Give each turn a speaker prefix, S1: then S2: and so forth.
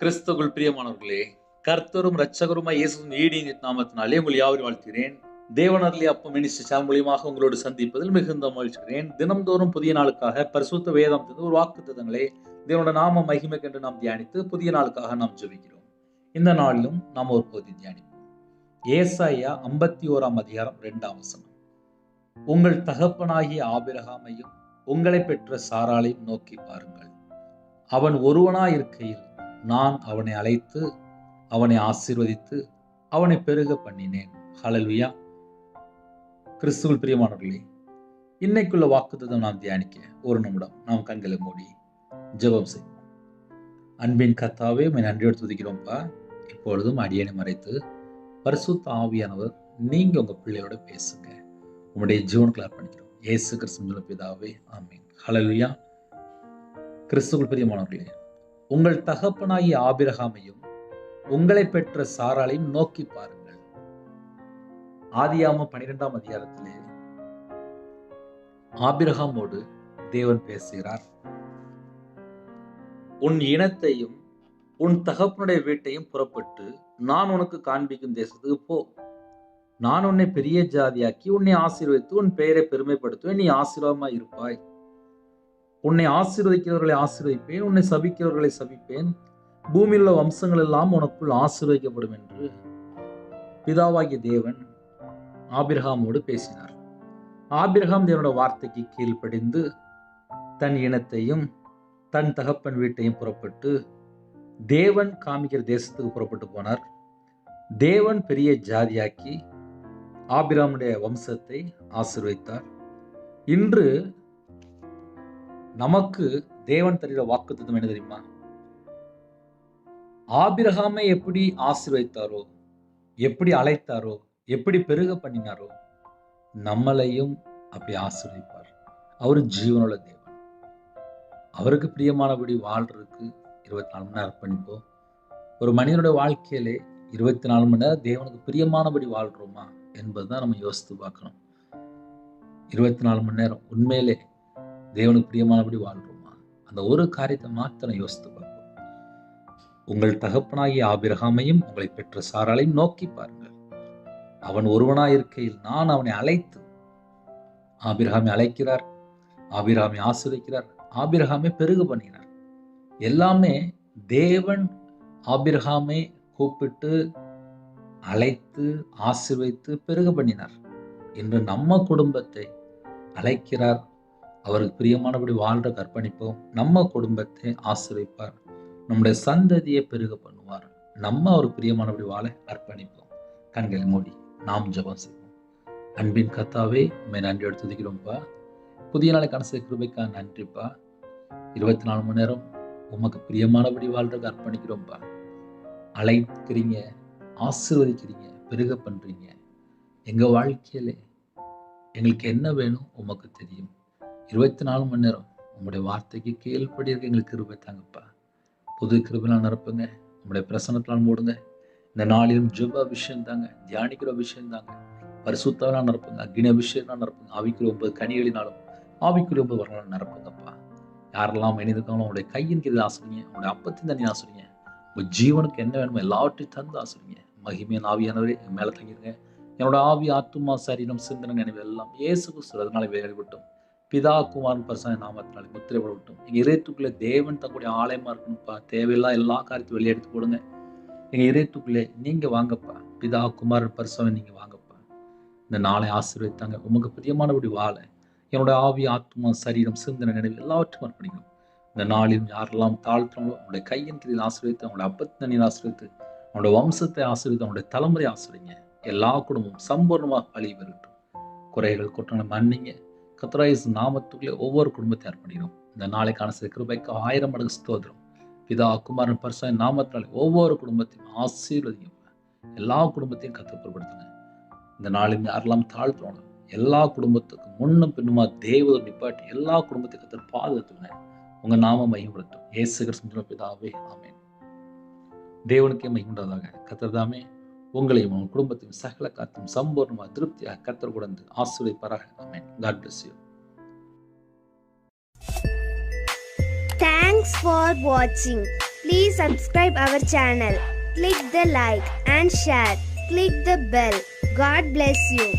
S1: கிறிஸ்துவுக்குள் பிரியமானவர்களே, கர்த்தரும் இரட்சகருமாய் இயேசுவின் ஈடின் நாமத்தினாலே உங்கள் யாவரையும் வாழ்த்துகிறேன். தேவனருளிய அப்பம் மினிஸ்ட்ரி சேனல் மூலியமாக உங்களோடு சந்திப்பதில் மிகுந்த மகிழ்ச்சிகிறேன். தினம்தோறும் புதிய நாளுக்காக பரிசுத்த வேதாந்தத்தில் ஒரு வாக்குத்தத்தங்களை தேவனுடைய நாம மகிமைக்கென்று நாம் தியானித்து புதிய நாளுக்காக நாம் ஜெபிக்கிறோம். இந்த நாளிலும் நாம் ஒரு பகுதி தியானிப்போம். ஏசாயா 51 அதிகாரம் 2 வசனம். உங்கள் தகப்பனாகிய ஆபிரகாமையும் உங்களை பெற்ற சாராளையும் நோக்கி பாருங்கள். அவன் ஒருவனாயிருக்கையில் நான் அவனை அழைத்து அவனை ஆசீர்வதித்து அவனை பெருக பண்ணினேன். ஹல்லேலூயா. கிறிஸ்துவுக்குள் பிரியமானவர்களே, இன்னைக்குள்ள வாக்குத்தத்தம் நாம் தியானிக்க ஒரு நிமிடம் நாம் கண்களை மூடி ஜெபம் செய்வோம். அன்பின் கர்த்தாவே, உம்மை நன்றியோடு துதிக்கிறோம்ப்பா. இப்பொழுதும் அடியேனை மறைத்து பரிசுத்த ஆவியானவர் நீங்க உங்க பிள்ளையோட பேசுங்க. உங்களுடைய ஜீவனுக்குள்ள அர்ப்பணிக்கிறோம். இயேசு கிறிஸ்துவின் பிதாவே, ஆமென். ஹல்லேலூயா. கிறிஸ்துவுக்குள் பிரியமானவர்களே, உங்கள் தகப்பனாகிய ஆபிரகாமையும் உங்களை பெற்ற சாராளையும் நோக்கி பாருங்கள். ஆதியாகமம் 12 அதிகாரத்திலே ஆபிரகாமோடு தேவன் பேசுகிறார். உன் இனத்தையும் உன் தகப்பனுடைய வீட்டையும் புறப்பட்டு நான் உனக்கு காண்பிக்கும் தேசத்துக்கு போ. நான் உன்னை பெரிய ஜாதியாக்கி உன்னை ஆசீர்வதித்து உன் பெயரை பெருமைப்படுத்துவேன். நீ ஆசீர்வாதமாய் இருப்பாய். உன்னை ஆசீர்வதிக்கிறவர்களை ஆசீர்வதிப்பேன், உன்னை சபிக்கிறவர்களை சபிப்பேன். பூமியில் உள்ள வம்சங்கள் எல்லாம் உனக்குள் ஆசீர்வதிக்கப்படும் என்று பிதாவாகிய தேவன் ஆபிரகாமோடு பேசினார். ஆபிரகாம் தேவனுடைய வார்த்தைக்கு கீழ்ப்படிந்து தன் இனத்தையும் தன் தகப்பன் வீட்டையும் புறப்பட்டு தேவன் காமிக்கிற தேசத்துக்கு புறப்பட்டு போனார். தேவன் பெரிய ஜாதியாக்கி ஆபிரகாமுடைய வம்சத்தை ஆசீர்வதித்தார். இன்று நமக்கு தேவன் தருகிற வாக்குத்தத்தம் என்ன தெரியுமா? ஆபிரகாமை எப்படி ஆசீர்வதித்தாரோ, எப்படி அழைத்தாரோ, எப்படி பெருக பண்ணினாரோ, நம்மளையும் அப்படி ஆசீர்வதிப்பார். அவரு ஜீவனுள்ள தேவன். அவருக்கு பிரியமானபடி வாழ்றதுக்கு 24 மணி நேரம் அர்ப்பணிப்போம். ஒரு மனிதனுடைய வாழ்க்கையிலே 24 மணி நேரம் தேவனுக்கு பிரியமானபடி வாழ்றோமா என்பதுதான் நம்ம யோசித்து பார்க்கணும். 24 மணி நேரம் உண்மையிலே தேவனுக்கு பிரியமானபடி வாழ்றோமா? அந்த ஒரு காரியத்தை மாத்திரம் யோசித்து பார்ப்போம். உங்கள் தகப்பனாகிய ஆபிரகாமையும் உங்களை பெற்ற சாராளையும் நோக்கி பாருங்கள். அவன் ஒருவனாயிருக்கையில் நான் அவனை அழைத்து. ஆபிரகாமை அழைக்கிறார், ஆபிரகாமை ஆசீர்வதிக்கிறார், ஆபிரகாமை பெருக பண்ணினார். எல்லாமே தேவன் ஆபிரகாமை கூப்பிட்டு அழைத்து ஆசீர்வதித்து பெருக பண்ணினார். இன்று நம்ம குடும்பத்தை அழைக்கிறார். அவருக்கு பிரியமானபடி வாழ்ற அர்ப்பணிப்போம். நம்ம குடும்பத்தை ஆசீர்வதிப்பார். நம்முடைய சந்ததியை பெருக பண்ணுவார். நம்ம அவருக்கு பிரியமானபடி வாழ அர்ப்பணிப்போம். கண்களை மூடி நாம் ஜெபம் செய்வோம். அன்பின் கர்த்தாவே, உம்மை நன்றியோடு துதிக்கிறோம்ப்பா. புதிய நாளை கனசை கிருபைக்காக நன்றிப்பா. 24 மணி நேரம் உமக்கு பிரியமானபடி வாழ்றதுக்கு அர்ப்பணிக்கிறோம்ப்பா. அழைக்கிறீங்க, ஆசீர்வதிக்கிறீங்க, பெருக பண்றீங்க. எங்க வாழ்க்கையிலே எங்களுக்கு என்ன வேணும் உமக்கு தெரியும். 24 மணி நேரம் உங்களுடைய வார்த்தைக்கு கீழ்ப்படி இருக்க எங்களுக்கு கிருபை தாங்கப்பா. புது கிருபையால் நிரப்புங்க. உங்களுடைய பிரசன்னத்தால் மூடுங்க. இந்த நாளிலும் ஜெப அபிஷேகம் தாங்க, தியானிக்கிற அபிஷேகம் தாங்க, பரிசுத்தாலாம் நிரப்புங்க, அக்னி அபிஷேகம் நிரப்புங்க. ஆவிக்குரிய 9 கனிகளினாலும் ஆவிக்குரிய 9 வரலாறு நிரப்புங்கப்பா. யாரெல்லாம் இணைந்திருக்காங்களோ உங்களுடைய கையின் கீழ் ஆசிரிங்க, உங்களுடைய அப்பத்தின் தண்ணி ஆசிரிங்க. உங்க ஜீவனுக்கு என்ன வேணுமோ எல்லாவற்றையும் தந்து ஆசிரிங்க. மகிமையின் ஆவியானவரே என் மேல தங்கிருங்க. என்னோட ஆவி, ஆத்துமா, சரீரம், சிந்தனை, நினைவு எல்லாம் இயேசு கிறிஸ்து அதனால வேறுபட்டும் பிதா குமாரன் பரிசுத்த நாமத்தினாலே முத்திரைப்படட்டும். எங்க இதயத்துக்குள்ளே தேவன் தங்களுடைய ஆலயமா இருக்கணும்ப்பா. தேவையில்லா எல்லா காரியத்தையும் வெளியே எடுத்து போடுங்க. எங்க இதயத்துக்குள்ளே நீங்க வாங்கப்பா. பிதா குமாரன் பரிசுத்தன் நீங்க வாங்கப்பா. இந்த நாளை ஆசீர்வதித்தாங்க. உமக்கு பிரியமானபடி வாழ என்னோட ஆவி, ஆத்மா, சரீரம், சிந்தனை, நினைவு எல்லாவற்றையும் அர்ப்பணிக்கணும். இந்த நாளிலும் யாரெல்லாம் தாழ்த்தாங்களோ அவங்களுடைய கையின் கீழில் ஆசீர்வதித்து, அவங்களுடைய அப்பத்தின் ஆசீர்வதித்து, அவங்களுடைய வம்சத்தை ஆசீர்வதித்து, அவங்களுடைய தலைமுறை ஆசீர்வதிங்க. எல்லா குடும்பமும் சம்பூர்ணமாக அழிவு பெறட்டும். குறைகள் குற்றங்களை மன்னிங்க. கர்த்தராகிய இயேசு நாமத்துக்குள்ளே ஒவ்வொரு குடும்பத்தை அர்ப்பணிக்கிறோம். இந்த நாளைக்கான சில கிருபைக்கு 1000 மடங்கு ஸ்தோத்திரம். பிதா குமாரன் பரிசுத்த நாமத்தினாலே ஒவ்வொரு குடும்பத்தையும் ஆசீர்வதிங்க. எல்லா குடும்பத்தையும் கர்த்தர். இந்த நாளில் யாரெல்லாம் தாழ்த்துவாங்க எல்லா குடும்பத்துக்கும் முன்னும் பின்னுமா தேவதை நிப்பாட்டி எல்லா குடும்பத்தையும் கர்த்தர் பாதுகாத்துங்க. உங்க நாமம் மகிமைப்படட்டும். இயேசு கிறிஸ்துவின் பிதாவே, ஆமென். தேவனுக்கே மகிமையுண்டாதாக. கர்த்தர் தாமே உங்களையும் உங்கள் குடும்பத்தையும் சகல காத்தும் சம்பூர்ணமாக திருப்தியாக கர்த்தர் கொடுத்து ஆசீர்வதிப்பாராக. ஆமென். God bless you.
S2: Thanks for watching. Please subscribe our channel. Click the like and share. Click the bell. God bless you.